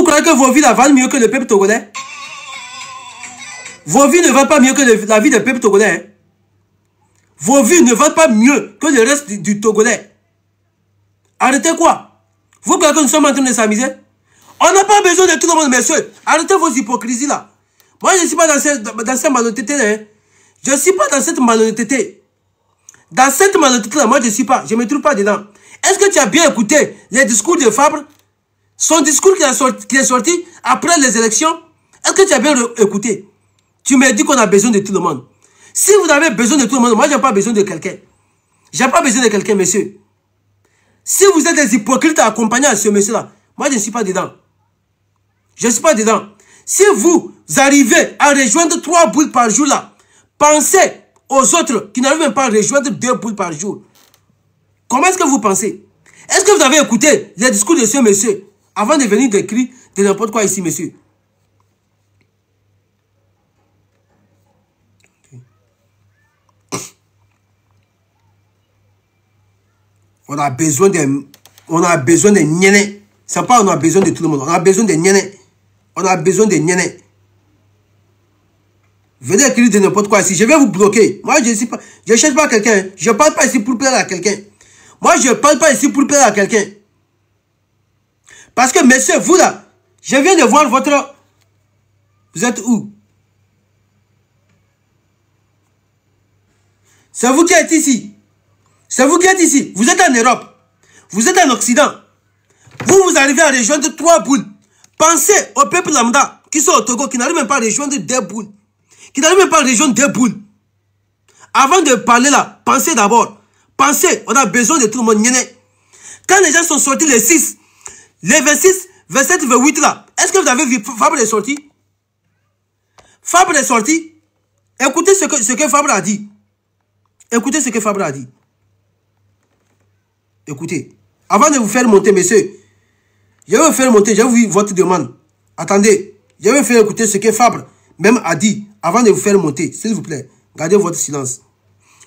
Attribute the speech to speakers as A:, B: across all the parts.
A: croyez que vos vies là valent mieux que le peuple togolais? Vos vies ne valent pas mieux que la vie du peuple togolais. Hein? Vos vies ne valent pas mieux que le reste du Togolais. Arrêtez quoi? Vous croyez que nous sommes en train de s'amuser? On n'a pas besoin de tout le monde, messieurs. Arrêtez vos hypocrisies là. Moi, je ne suis pas dans cette malhonnêteté là. Hein? Je ne suis pas dans cette malhonnêteté. Dans cette malhonnêteté là, moi je ne suis pas. Je ne me trouve pas dedans. Est-ce que tu as bien écouté les discours de Fabre? Son discours qui est sorti après les élections? Est-ce que tu as bien écouté? Tu me dis qu'on a besoin de tout le monde. Si vous avez besoin de tout le monde, moi je n'ai pas besoin de quelqu'un. Je n'ai pas besoin de quelqu'un, monsieur. Si vous êtes des hypocrites accompagnés à ce monsieur-là, moi je ne suis pas dedans. Je ne suis pas dedans. Si vous arrivez à rejoindre 3 boules par jour là, pensez aux autres qui n'arrivent même pas à rejoindre 2 boules par jour. Comment est-ce que vous pensez? Est-ce que vous avez écouté les discours de ce monsieur avant de venir d'écrire de n'importe quoi ici, monsieur? On a besoin de nienés. C'est pas on a besoin de tout le monde. On a besoin de nienés. On a besoin de nienés. Venez écrire de n'importe quoi ici. Je vais vous bloquer. Moi, je ne cherche pas quelqu'un. Je ne parle pas ici pour plaire à quelqu'un. Moi, je ne parle pas ici pour plaire à quelqu'un. Parce que, messieurs, vous là, je viens de voir votre... Vous êtes où? C'est vous qui êtes ici. C'est vous qui êtes ici. Vous êtes en Europe. Vous êtes en Occident. Vous arrivez à rejoindre 3 boules. Pensez au peuple lambda qui sont au Togo, qui n'arrivent même pas à rejoindre 2 boules. Qui n'arrivent même pas à rejoindre 2 boules. Avant de parler là, pensez d'abord. Pensez, on a besoin de tout le monde. Quand les gens sont sortis les 6, les 26, 27, 28 là, est-ce que vous avez vu Fabre est sorti? Fabre est sorti. Écoutez ce que Fabre a dit. Écoutez ce que Fabre a dit. Écoutez, avant de vous faire monter, messieurs, je vais vous faire monter, je vais vous dire votre demande. Attendez, je vais vous faire écouter ce que Fabre même a dit avant de vous faire monter. S'il vous plaît, gardez votre silence.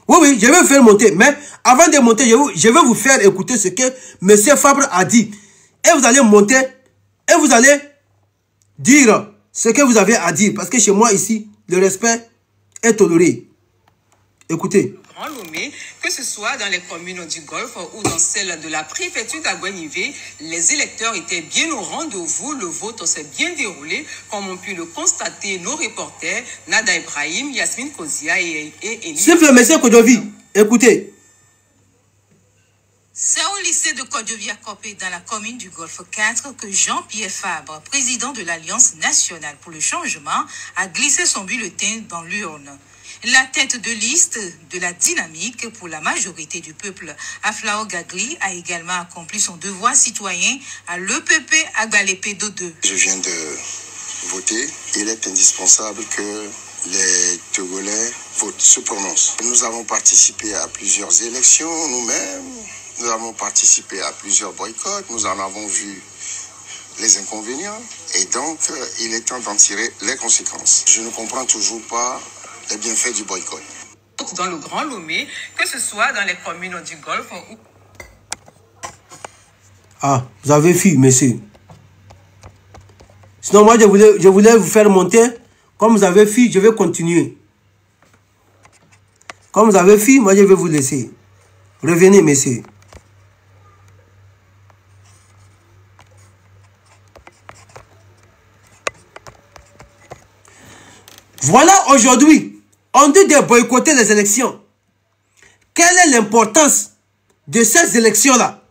A: Oui, je vais vous faire monter, mais avant de monter, je vais vous faire écouter ce que monsieur Fabre a dit. Et vous allez monter, et vous allez dire ce que vous avez à dire. Parce que chez moi ici, le respect est toléré. Écoutez.
B: Lomé, que ce soit dans les communes du Golfe ou dans celles de la préfecture d'Aguanivé, les électeurs étaient bien au rendez-vous. Le vote s'est bien déroulé, comme ont pu le constater nos reporters Nada Ibrahim, Yasmine Kozia et Elie.
A: S'il vous plaît, monsieur Kodovi, écoutez.
C: C'est au lycée de Kodjoviakopé dans la commune du Golfe 4 que Jean-Pierre Fabre, président de l'Alliance nationale pour le changement, a glissé son bulletin dans l'urne. La tête de liste de la dynamique pour la majorité du peuple, Aflao Gagli, a également accompli son devoir citoyen à l'EPP Agbalepédo 2.
D: Je viens de voter. Il est indispensable que les Togolais se prononcent. Nous avons participé à plusieurs élections nous-mêmes. Nous avons participé à plusieurs boycotts. Nous en avons vu les inconvénients. Et donc, il est temps d'en tirer les conséquences. Je ne comprends toujours pas les bienfaits du boycott.
B: Dans le Grand Lomé, que ce soit dans les communes du Golfe ou...
A: Ah, vous avez fui, monsieur. Sinon, moi, je voulais vous faire monter. Comme vous avez fui, je vais continuer. Comme vous avez fui, moi, je vais vous laisser. Revenez, monsieur. Voilà, aujourd'hui, on dit de boycotter les élections. Quelle est l'importance de ces élections-là?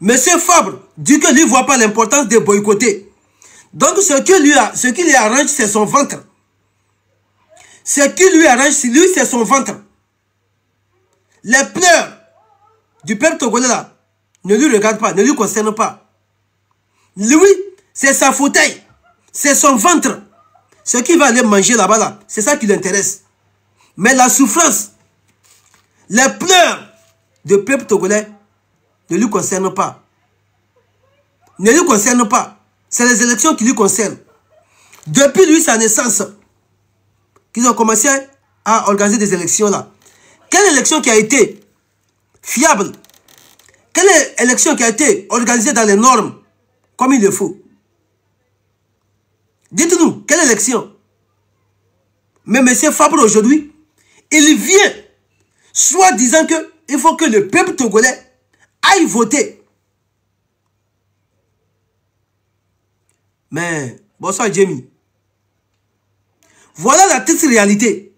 A: Monsieur Fabre dit que lui ne voit pas l'importance de boycotter. Donc, ce qui lui arrange, c'est son ventre. Ce qui lui arrange, lui, c'est son ventre. Les pleurs du peuple togolais là ne lui regardent pas, ne lui concernent pas. Lui, c'est sa fauteuil, c'est son ventre. Ce qu'il va aller manger là-bas, là, c'est ça qui l'intéresse. Mais la souffrance, les pleurs du peuple togolais ne lui concernent pas. Ne lui concernent pas. C'est les élections qui lui concernent. Depuis lui, sa naissance, qu'ils ont commencé à organiser des élections là. Quelle élection qui a été fiable? Quelle élection qui a été organisée dans les normes, comme il le faut? Dites-nous, quelle élection? Mais M. Fabre aujourd'hui, il vient, soit disant qu'il faut que le peuple togolais aille voter. Mais, bonsoir Jamie. Voilà la triste réalité.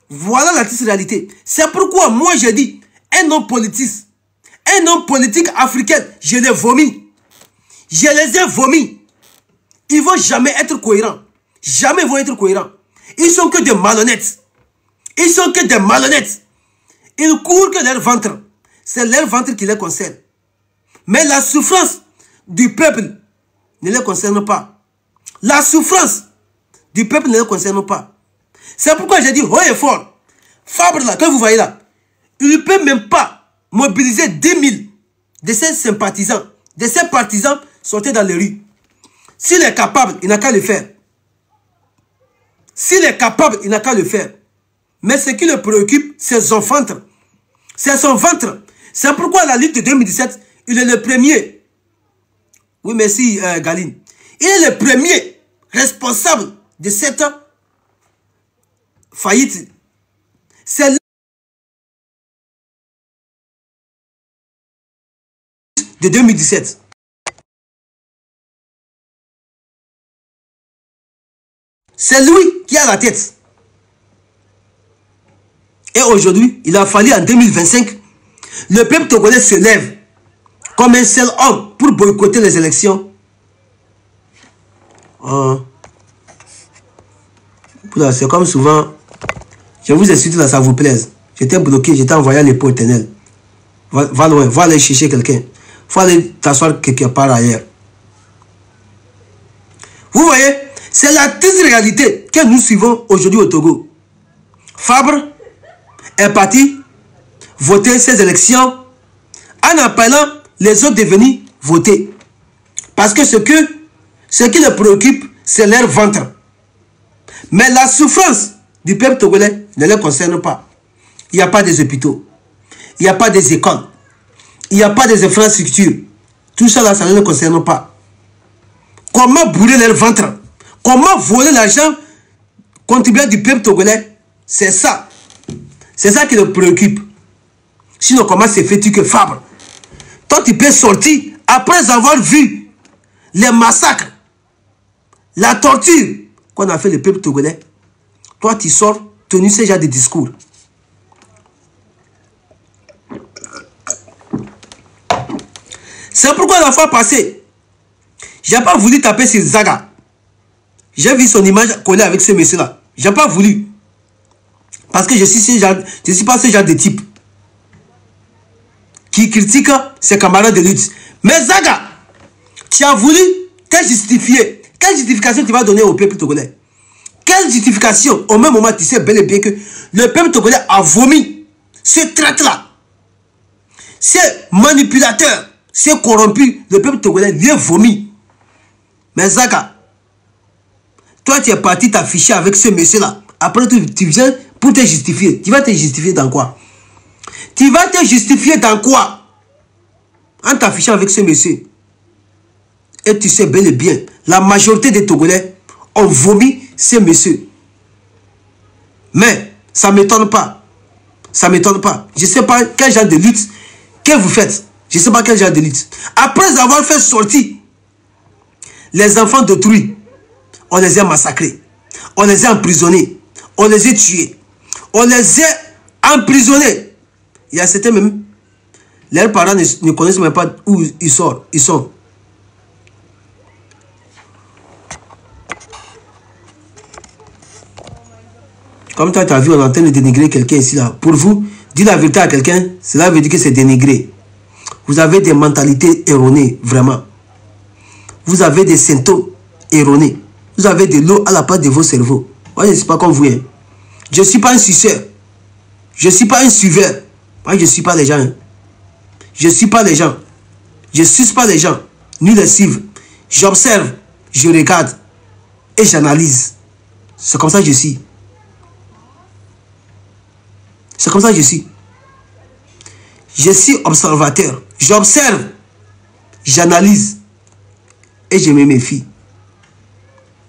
A: Voilà la triste réalité. C'est pourquoi moi j'ai dit, un homme politique africain, je les vomis. Je les ai vomis. Ils ne vont jamais être cohérents. Jamais ils vont être cohérents. Ils sont que des malhonnêtes. Ils sont que des malhonnêtes. Ils courent que leur ventre. C'est leur ventre qui les concerne. Mais la souffrance du peuple ne les concerne pas. La souffrance du peuple ne les concerne pas. C'est pourquoi j'ai dit haut et fort. Fabre là, que vous voyez là, il ne peut même pas mobiliser 10 000 de ses sympathisants, de ses partisans sortir dans les rues. S'il est capable, il n'a qu'à le faire. S'il est capable, il n'a qu'à le faire. Mais ce qui le préoccupe, c'est son ventre. C'est son ventre. C'est pourquoi la lutte de 2017, il est le premier. Oui, merci Galine. Il est le premier responsable de cette faillite. C'est de 2017. C'est lui qui a la tête. Et aujourd'hui, il a fallu en 2025, le peuple togolais se lève comme un seul homme pour boycotter les élections. C'est comme souvent, je vous explique là, ça vous plaise. J'étais bloqué, j'étais envoyé à l'épaule éternelle. Va loin, va aller chercher quelqu'un. Faut aller t'asseoir quelque part ailleurs. Vous voyez, c'est la triste réalité que nous suivons aujourd'hui au Togo. Fabre est parti voter ces élections en appelant les autres de venir voter. Parce que ce qui les préoccupe, c'est leur ventre. Mais la souffrance du peuple togolais ne les concerne pas. Il n'y a pas des hôpitaux. Il n'y a pas des écoles. Il n'y a pas des infrastructures. Tout ça là, ça ne les concerne pas. Comment brûler leur ventre? Comment voler l'argent contribuable du peuple togolais? C'est ça. C'est ça qui le préoccupe. Sinon, comment se fait-il que Fabre, toi tu peux sortir après avoir vu les massacres, la torture qu'on a fait le peuple togolais, toi tu sors tenu ce genre de discours. C'est pourquoi la fois passée, j'ai pas voulu taper sur Zaga. J'ai vu son image collée avec ce monsieur-là. J'ai pas voulu. Parce que je suis pas ce genre de type qui critique ses camarades de lutte. Mais Zaga, tu as voulu te justifier. Quelle justification tu vas donner au peuple togolais? Quelle justification? Au même moment, tu sais bel et bien que le peuple togolais a vomi ce traître-là. Ce manipulateur, ce corrompu, le peuple togolais lui a vomi. Mais Zaga, toi tu es parti t'afficher avec ce monsieur-là. Après tu viens pour te justifier. Tu vas te justifier dans quoi? Tu vas te justifier dans quoi? En t'affichant avec ce monsieur. Et tu sais bel et bien, la majorité des Togolais ont vomi ce monsieur. Mais ça ne m'étonne pas. Ça ne m'étonne pas. Je ne sais pas quel genre de lutte que vous faites. Je ne sais pas quel genre de lutte. Après avoir fait sortir les enfants d'autrui, on les a massacrés. On les a emprisonnés. On les a tués. On les a emprisonnés. Il y a certains même, leurs parents ne connaissent même pas où ils sont. Comme toi, tu as vu, on est en train de dénigrer quelqu'un ici, là. Pour vous, dire la vérité à quelqu'un, cela veut dire que c'est dénigré. Vous avez des mentalités erronées, vraiment. Vous avez des symptômes erronés. Vous avez de l'eau à la place de vos cerveaux. Moi, je ne suis pas comme vous. Hein. Je ne suis pas un suceur. Je ne suis pas un suiveur. Moi, je ne suis pas les gens. Hein. Je ne suis pas les gens. Je ne suce pas les gens. Ni les suivre. J'observe, je regarde et j'analyse. C'est comme ça que je suis. C'est comme ça que je suis. Je suis observateur. J'observe, j'analyse et je me méfie.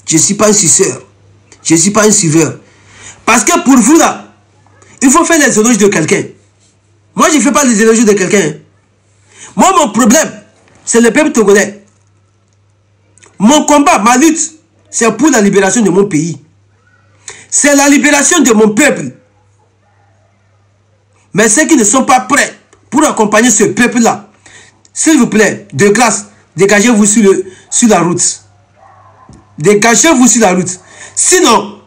A: Je ne suis pas un suceur. Je ne suis pas un suiveur. Parce que pour vous là, il faut faire les éloges de quelqu'un. Moi, je ne fais pas les éloges de quelqu'un. Moi, mon problème, c'est le peuple togolais. Mon combat, ma lutte, c'est pour la libération de mon pays. C'est la libération de mon peuple. Mais ceux qui ne sont pas prêts pour accompagner ce peuple-là, s'il vous plaît, de grâce, dégagez-vous sur la route. Dégagez-vous sur la route. Sinon,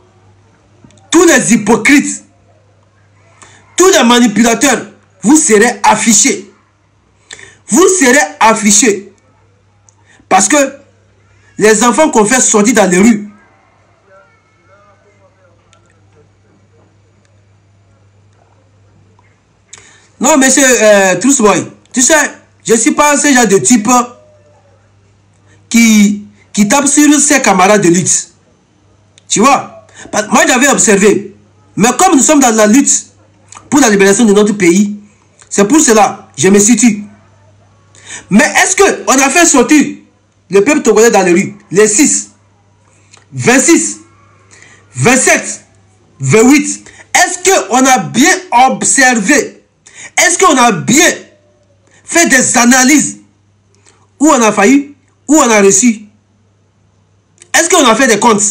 A: tous les hypocrites, tous les manipulateurs, vous serez affichés. Vous serez affichés. Parce que les enfants qu'on fait sortir dans les rues, non, monsieur Trousseboy, tu sais, je ne suis pas ce genre de type qui tape sur ses camarades de lutte. Tu vois? Moi, j'avais observé. Mais comme nous sommes dans la lutte pour la libération de notre pays, c'est pour cela que je me situe. Mais est-ce qu'on a fait sortir le peuple togolais dans les rues, les 6, 26, 27, 28? Est-ce qu'on a bien observé? Est-ce qu'on a bien fait des analyses où on a failli, où on a reçu? Est-ce qu'on a fait des comptes?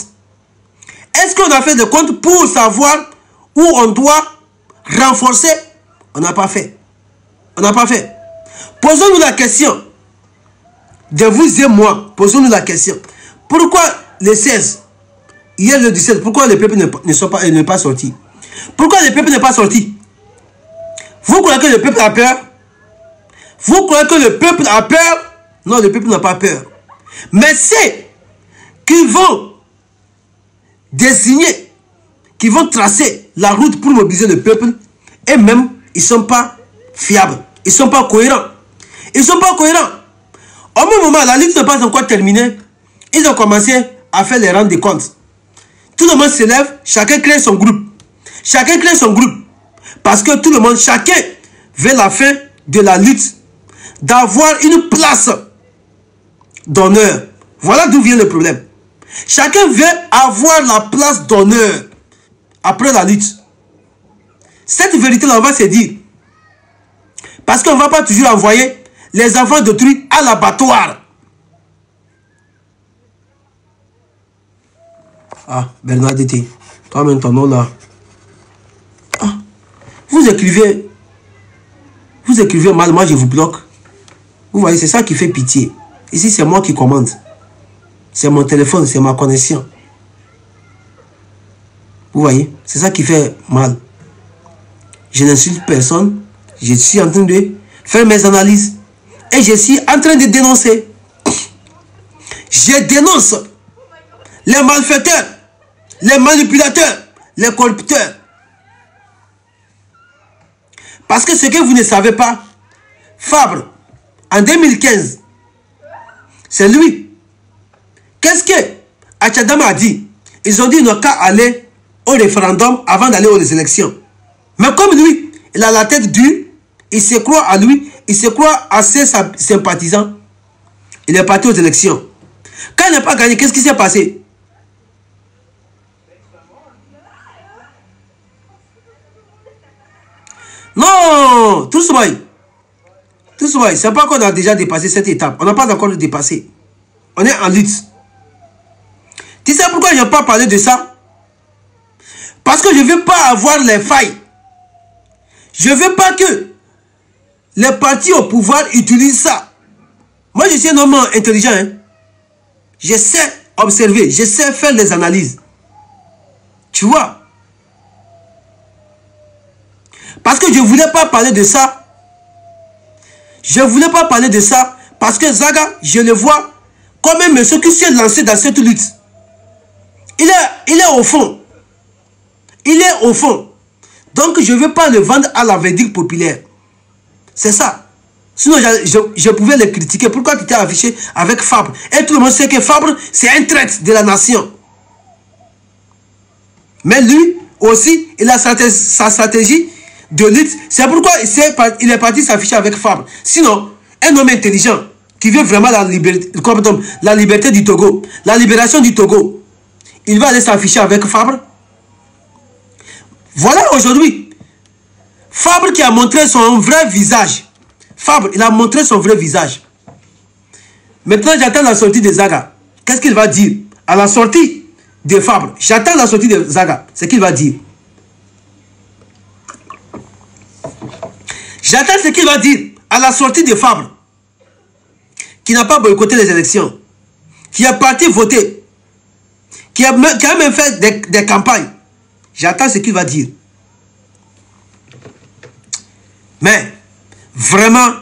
A: Est-ce qu'on a fait des comptes pour savoir où on doit renforcer? On n'a pas fait. On n'a pas fait. Posons-nous la question. De vous et moi, posons-nous la question. Pourquoi les 16, hier le 17, pourquoi le peuple n'est pas sorti? Pourquoi le peuple n'est pas sorti? Vous croyez que le peuple a peur? Vous croyez que le peuple a peur? Non, le peuple n'a pas peur. Mais c'est qu'ils vont désigner, qui vont tracer la route pour mobiliser le peuple, et même, ils ne sont pas fiables. Ils ne sont pas cohérents. Ils ne sont pas cohérents. Au même moment, la lutte n'est pas encore terminée. Ils ont commencé à faire les rendre des comptes. Tout le monde se lève, chacun crée son groupe. Chacun crée son groupe. Parce que tout le monde, chacun veut la fin de la lutte, d'avoir une place d'honneur. Voilà d'où vient le problème. Chacun veut avoir la place d'honneur après la lutte. Cette vérité-là, on va se dire. Parce qu'on ne va pas toujours envoyer les enfants d'autrui à l'abattoir. Ah, Bernadette, toi-même ton nom là. Ah, vous écrivez mal, moi je vous bloque. Vous voyez, c'est ça qui fait pitié. Ici, c'est moi qui commande. C'est mon téléphone, c'est ma connexion. Vous voyez, c'est ça qui fait mal. Je n'insulte personne. Je suis en train de faire mes analyses. Et je suis en train de dénoncer. Je dénonce les malfaiteurs, les manipulateurs, les corrupteurs. Parce que ce que vous ne savez pas, Fabre, en 2015, c'est lui. Qu'est-ce que Achadama a dit? Ils ont dit qu'ils n'ont qu'à aller au référendum avant d'aller aux élections. Mais comme lui, il a la tête dure, il se croit à lui, il se croit à ses sympathisants. Il est parti aux élections. Quand il n'a pas gagné, qu'est-ce qui s'est passé? Non, tout ce bail. Tout ce bail, c'est pas qu'on a déjà dépassé cette étape. On n'a pas encore dépassé. On est en lutte. Tu sais pourquoi je n'ai pas parlé de ça? Parce que je ne veux pas avoir les failles. Je ne veux pas que les partis au pouvoir utilisent ça. Moi, je suis un homme intelligent. Hein? Je sais observer, je sais faire des analyses. Tu vois? Parce que je ne voulais pas parler de ça. Je ne voulais pas parler de ça parce que Zaga, je le vois comme un monsieur qui s'est lancé dans cette lutte. Il est au fond. Il est au fond. Donc, je ne veux pas le vendre à la verdict populaire. C'est ça. Sinon, je pouvais le critiquer. Pourquoi tu t'es affiché avec Fabre? Et tout le monde sait que Fabre, c'est un traître de la nation. Mais lui aussi, il a sa stratégie de lutte. C'est pourquoi il est parti s'afficher avec Fabre. Sinon, un homme intelligent qui veut vraiment la liberté du Togo, la libération du Togo, il va aller s'afficher avec Fabre. Voilà aujourd'hui. Fabre qui a montré son vrai visage. Fabre, il a montré son vrai visage. Maintenant, j'attends la sortie de Zaga. Qu'est-ce qu'il va dire à la sortie de Fabre? J'attends la sortie de Zaga. C'est ce qu'il va dire. J'attends ce qu'il va dire à la sortie de Fabre, qui n'a pas boycotté les élections, qui est parti voter, qui a même fait des campagnes. J'attends ce qu'il va dire. Mais, vraiment,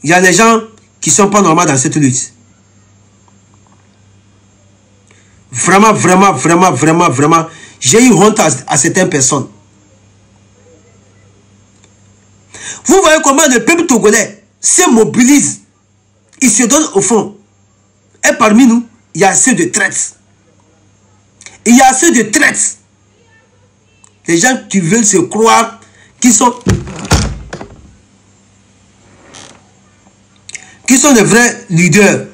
A: il y a des gens qui ne sont pas normaux dans cette lutte. Vraiment, j'ai eu honte à certaines personnes. Vous voyez comment le peuple togolais se mobilise. Il se donne au fond. Et parmi nous, il y a ceux de traite. Il y a ceux de traite. Les gens qui veulent se croire qui sont des vrais leaders.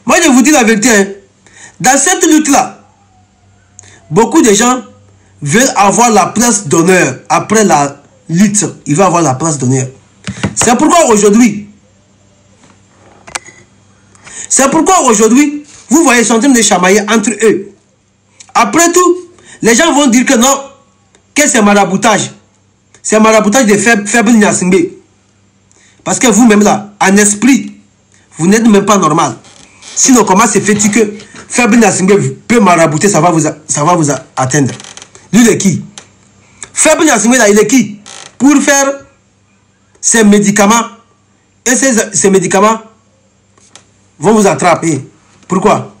A: Moi, je vous dis la vérité. Hein. Dans cette lutte-là, beaucoup de gens veulent avoir la place d'honneur après la lutte. Ils veulent avoir la place d'honneur. C'est pourquoi aujourd'hui, vous voyez, ils sont en train de chamailler entre eux. Après tout, les gens vont dire que non, que c'est maraboutage. C'est maraboutage de faible Nyasingbe. Parce que vous-même là, en esprit, vous n'êtes même pas normal. Sinon, comment se fait-il que faible Nyasingbe peut marabouter, ça va vous atteindre? Lui, il est qui? Faible Nyasingbe là, il est qui? Pour faire ces médicaments. Et ces médicaments vont vous attraper. Pourquoi?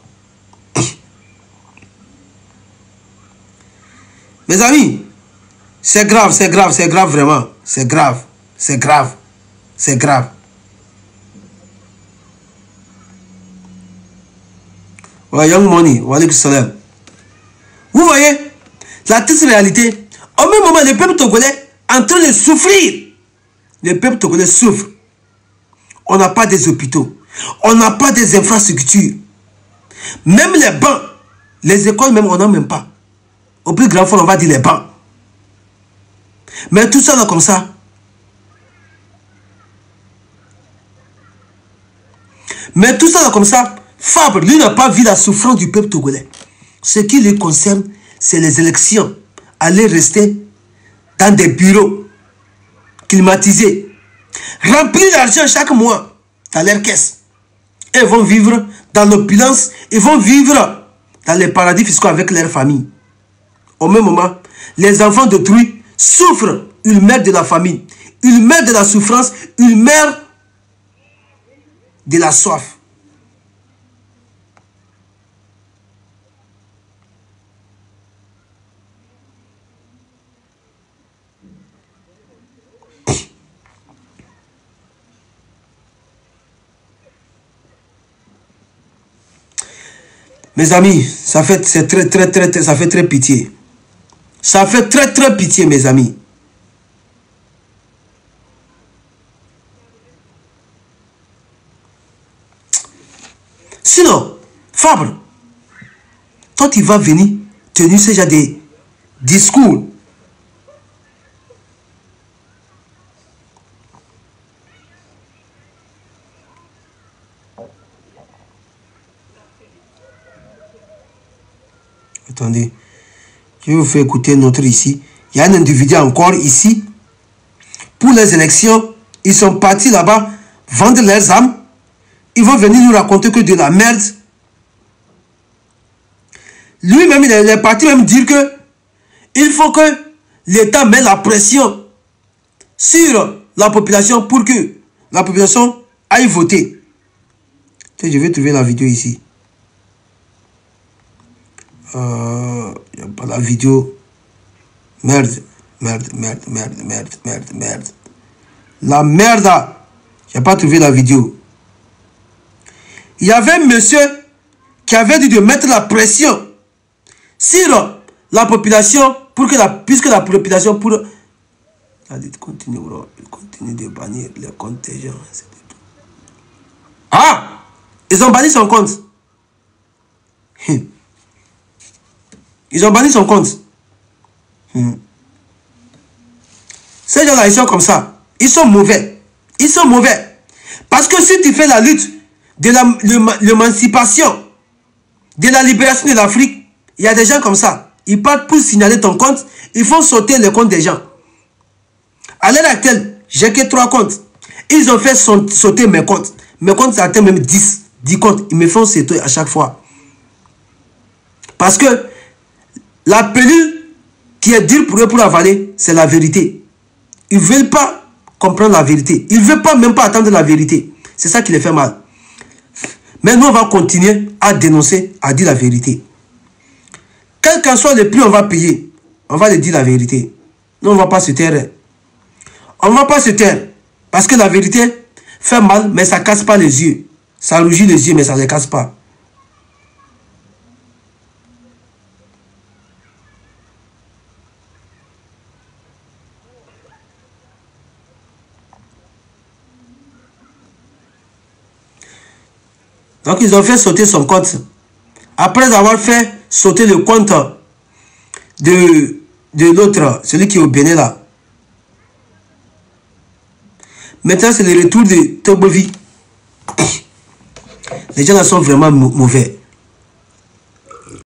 A: Mes amis, c'est grave vraiment. C'est grave. Ouais, Young Money, wa alaykoum salam. Vous voyez, la triste réalité, au même moment, le peuple togolais est en train de souffrir. Le peuple togolais souffre. On n'a pas des hôpitaux. On n'a pas des infrastructures. Même les bancs, les écoles même, on n'en a même pas. Au plus grand fond, on va dire les bancs. Mais tout ça là comme ça. Fabre, lui n'a pas vu la souffrance du peuple togolais. Ce qui lui concerne, c'est les élections. Aller rester dans des bureaux climatisés, remplis d'argent chaque mois dans leur caisse. Et ils vont vivre dans l'opulence, ils vont vivre dans les paradis fiscaux avec leur famille. Au même moment, les enfants d'autrui souffrent. Ils meurent de la famine, ils meurent de la souffrance, ils meurent de la soif. Mes amis, ça fait très pitié. Ça fait très pitié, mes amis. Sinon, Fabre, toi tu vas venir tenir ce genre de discours. Attendez, je vais vous faire écouter notre ici. Il y a un individu encore ici. Pour les élections, ils sont partis là-bas vendre leurs âmes. Ils vont venir nous raconter que de la merde. Lui-même, il est parti même dire que il faut que l'État mette la pression sur la population pour que la population aille voter. Je vais trouver la vidéo ici. Il n'y a pas la vidéo. Merde. La merde. Je n'ai pas trouvé la vidéo. Il y avait un monsieur qui avait dit de mettre la pression sur la population pour que puisque la population pour... Continue de bannir les comptes des gens. Ah! Ils ont banni son compte. Ils ont banni son compte. Ces gens-là, ils sont comme ça. Ils sont mauvais. Ils sont mauvais. Parce que si tu fais la lutte de l'émancipation, de la libération de l'Afrique, il y a des gens comme ça. Ils partent pour signaler ton compte. Ils font sauter le compte des gens. À l'heure actuelle, j'ai que 3 comptes. Ils ont fait sauter mes comptes. Mes comptes, ça atteint même 10 comptes. Ils me font sauter à chaque fois. Parce que la pilule qui est dure pour eux pour avaler, c'est la vérité. Ils ne veulent pas comprendre la vérité. Ils ne veulent pas même pas attendre la vérité. C'est ça qui les fait mal. Mais nous, on va continuer à dénoncer, à dire la vérité. Quel qu'en soit le prix, on va payer. On va dire la vérité. Nous, on ne va pas se taire. On ne va pas se taire. Parce que la vérité fait mal, mais ça ne casse pas les yeux. Ça rougit les yeux, mais ça ne les casse pas. Donc, ils ont fait sauter son compte. Après avoir fait sauter le compte de l'autre, celui qui est au Bénin là. Maintenant, c'est le retour de Tobovi. Les gens là sont vraiment mauvais.